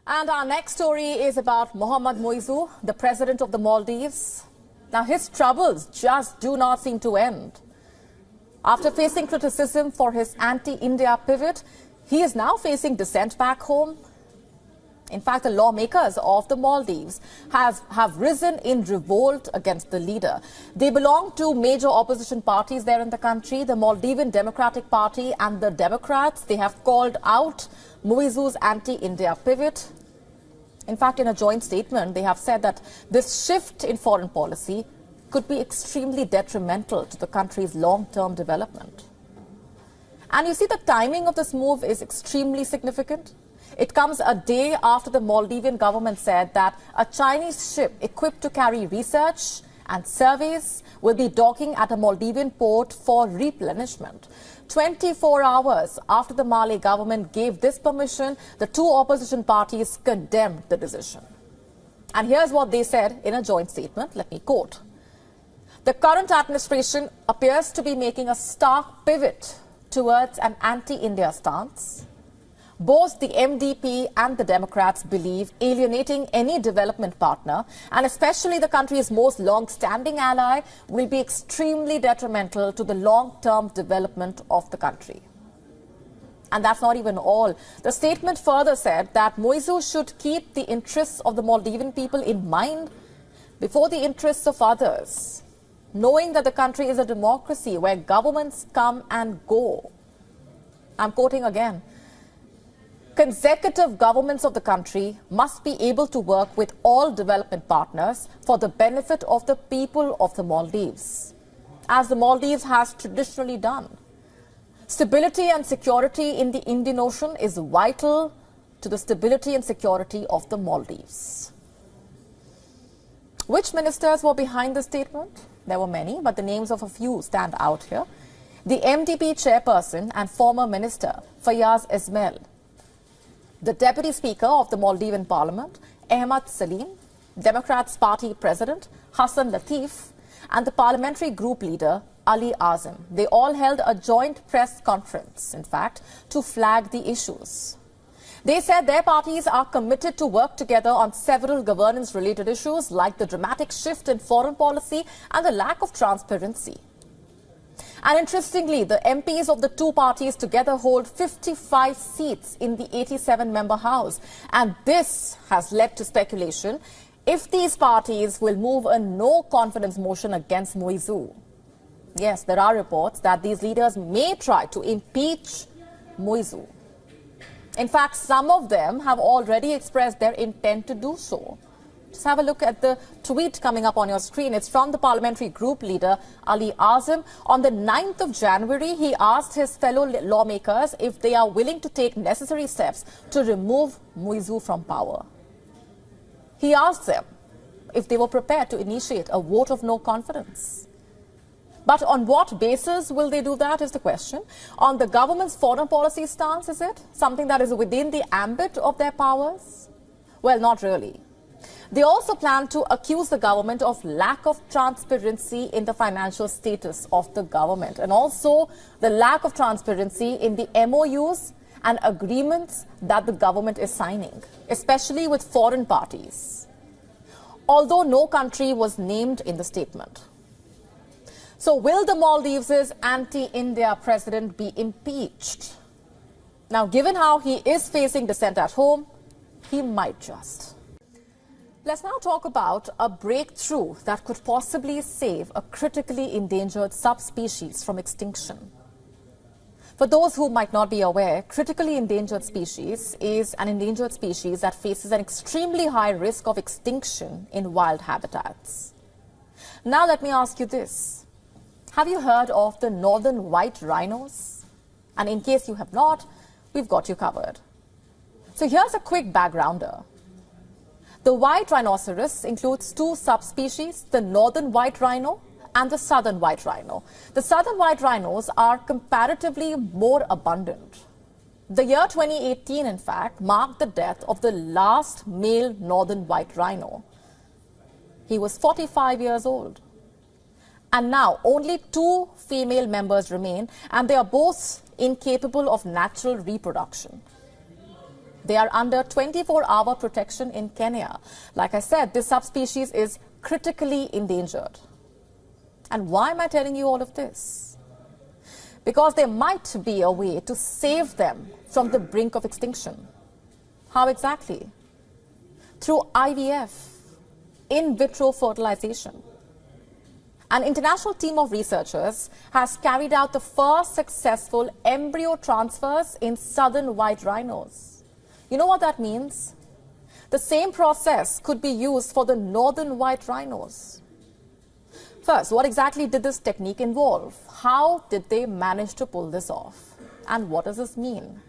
And our next story is about Mohammad Muizzu, the president of the Maldives. Now, his troubles just do not seem to end. After facing criticism for his anti-India pivot, he is now facing dissent back home. In fact, the lawmakers of the Maldives have risen in revolt against the leader. They belong to major opposition parties there in the country, the Maldivian Democratic Party and the Democrats. They have called out Muizzu's anti-India pivot. In fact, in a joint statement, they have said that this shift in foreign policy could be extremely detrimental to the country's long-term development. And you see, the timing of this move is extremely significant. It comes a day after the Maldivian government said that a Chinese ship equipped to carry research and surveys will be docking at a Maldivian port for replenishment. 24 hours after the Malay government gave this permission, the two opposition parties condemned the decision. And here's what they said in a joint statement. Let me quote. The current administration appears to be making a stark pivot towards an anti-India stance. Both the MDP and the Democrats believe alienating any development partner, and especially the country's most long-standing ally, will be extremely detrimental to the long-term development of the country. And that's not even all. The statement further said that Muizzu should keep the interests of the Maldivian people in mind before the interests of others, knowing that the country is a democracy where governments come and go. I'm quoting again. Consecutive governments of the country must be able to work with all development partners for the benefit of the people of the Maldives, as the Maldives has traditionally done. Stability and security in the Indian Ocean is vital to the stability and security of the Maldives. Which ministers were behind the statement? There were many, but the names of a few stand out here. The MDP chairperson and former minister, Fayaz Ismail, the Deputy Speaker of the Maldivian Parliament, Ahmad Salim, Democrats Party President, Hassan Latif, and the Parliamentary Group Leader, Ali Azam. They all held a joint press conference, in fact, to flag the issues. They said their parties are committed to work together on several governance-related issues like the dramatic shift in foreign policy and the lack of transparency. And interestingly, the MPs of the two parties together hold 55 seats in the 87-member House. And this has led to speculation if these parties will move a no-confidence motion against Muizzu. Yes, there are reports that these leaders may try to impeach Muizzu. In fact, some of them have already expressed their intent to do so. Just have a look at the tweet coming up on your screen. It's from the Parliamentary Group Leader, Ali Azam. On the 9th of January, he asked his fellow lawmakers if they are willing to take necessary steps to remove Muizzu from power. He asked them if they were prepared to initiate a vote of no confidence. But on what basis will they do that is the question. On the government's foreign policy stance, is it? Something that is within the ambit of their powers? Well, not really. They also plan to accuse the government of lack of transparency in the financial status of the government, and also the lack of transparency in the MOUs and agreements that the government is signing, especially with foreign parties, although no country was named in the statement. So will the Maldives' anti-India president be impeached? Now, given how he is facing dissent at home, he might just. Let's now talk about a breakthrough that could possibly save a critically endangered subspecies from extinction. For those who might not be aware, critically endangered species is an endangered species that faces an extremely high risk of extinction in wild habitats. Now let me ask you this. Have you heard of the northern white rhinos? And in case you have not, we've got you covered. So here's a quick backgrounder. The white rhinoceros includes two subspecies, the northern white rhino and the southern white rhino. The southern white rhinos are comparatively more abundant. The year 2018, in fact, marked the death of the last male northern white rhino. He was 45 years old. And now only two female members remain, and they are both incapable of natural reproduction. They are under 24-hour protection in Kenya. Like I said, this subspecies is critically endangered. And why am I telling you all of this? Because there might be a way to save them from the brink of extinction. How exactly? Through IVF, in vitro fertilization. An international team of researchers has carried out the first successful embryo transfers in southern white rhinos. You know what that means? The same process could be used for the northern white rhinos. First, what exactly did this technique involve? How did they manage to pull this off? And what does this mean?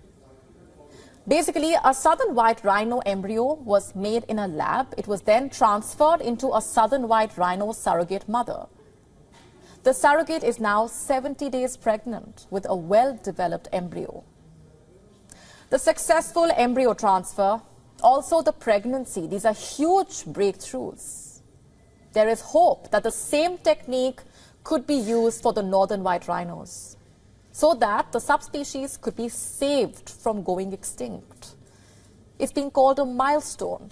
Basically, a southern white rhino embryo was made in a lab. It was then transferred into a southern white rhino surrogate mother. The surrogate is now 70 days pregnant with a well-developed embryo. The successful embryo transfer, also the pregnancy, these are huge breakthroughs. There is hope that the same technique could be used for the northern white rhinos, so that the subspecies could be saved from going extinct. It's being called a milestone.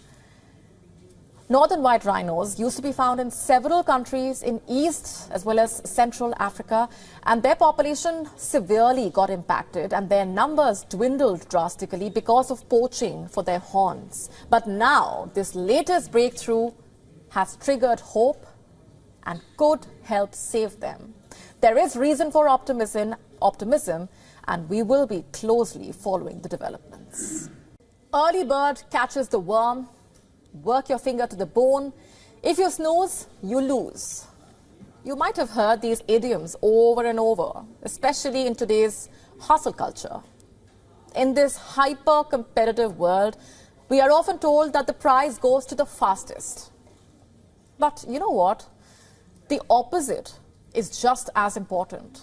Northern white rhinos used to be found in several countries in East as well as Central Africa, and their population severely got impacted and their numbers dwindled drastically because of poaching for their horns. But now, this latest breakthrough has triggered hope and could help save them. There is reason for optimism, and we will be closely following the developments. Early bird catches the worm. Work your finger to the bone. If you snooze, you lose. You might have heard these idioms over and over, especially in today's hustle culture. In this hyper-competitive world, we are often told that the prize goes to the fastest. But you know what? The opposite is just as important.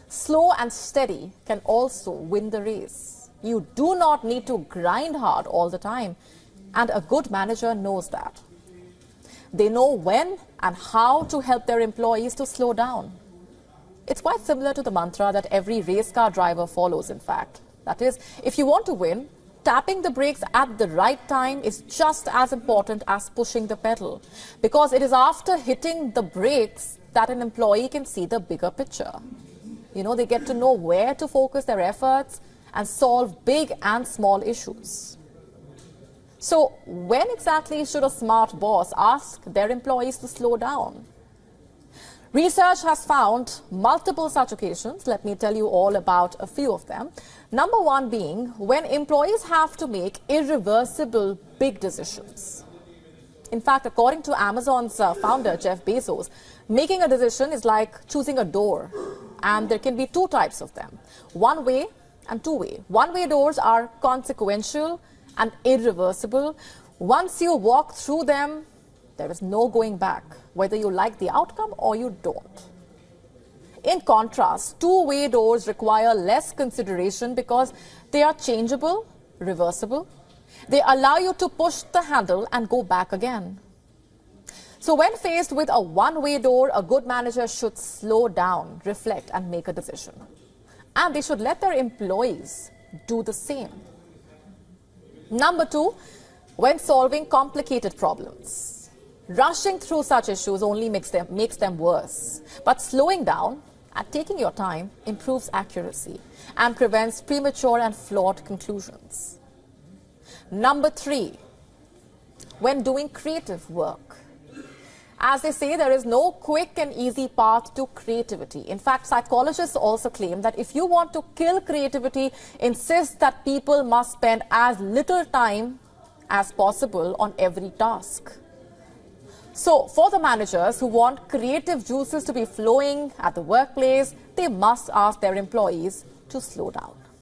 Slow and steady can also win the race. You do not need to grind hard all the time, and a good manager knows that. They know when and how to help their employees to slow down. It's quite similar to the mantra that every race car driver follows, in fact. That is, if you want to win, tapping the brakes at the right time is just as important as pushing the pedal, because it is after hitting the brakes that an employee can see the bigger picture. You know, they get to know where to focus their efforts and solve big and small issues. So when exactly should a smart boss ask their employees to slow down? Research has found multiple such occasions. Let me tell you all about a few of them. Number one being when employees have to make irreversible big decisions. In fact, according to Amazon's founder, Jeff Bezos, making a decision is like choosing a door. And there can be two types of them, one-way and two-way. One-way doors are consequential and irreversible. Once you walk through them, there is no going back, whether you like the outcome or you don't. In contrast, two-way doors require less consideration because they are changeable, reversible. They allow you to push the handle and go back again. So when faced with a one-way door, a good manager should slow down, reflect, and make a decision. And they should let their employees do the same. Number two, when solving complicated problems. Rushing through such issues only makes them worse. But slowing down and taking your time improves accuracy and prevents premature and flawed conclusions. Number three, when doing creative work. As they say, there is no quick and easy path to creativity. In fact, psychologists also claim that if you want to kill creativity, insist that people must spend as little time as possible on every task. So, for the managers who want creative juices to be flowing at the workplace, they must ask their employees to slow down.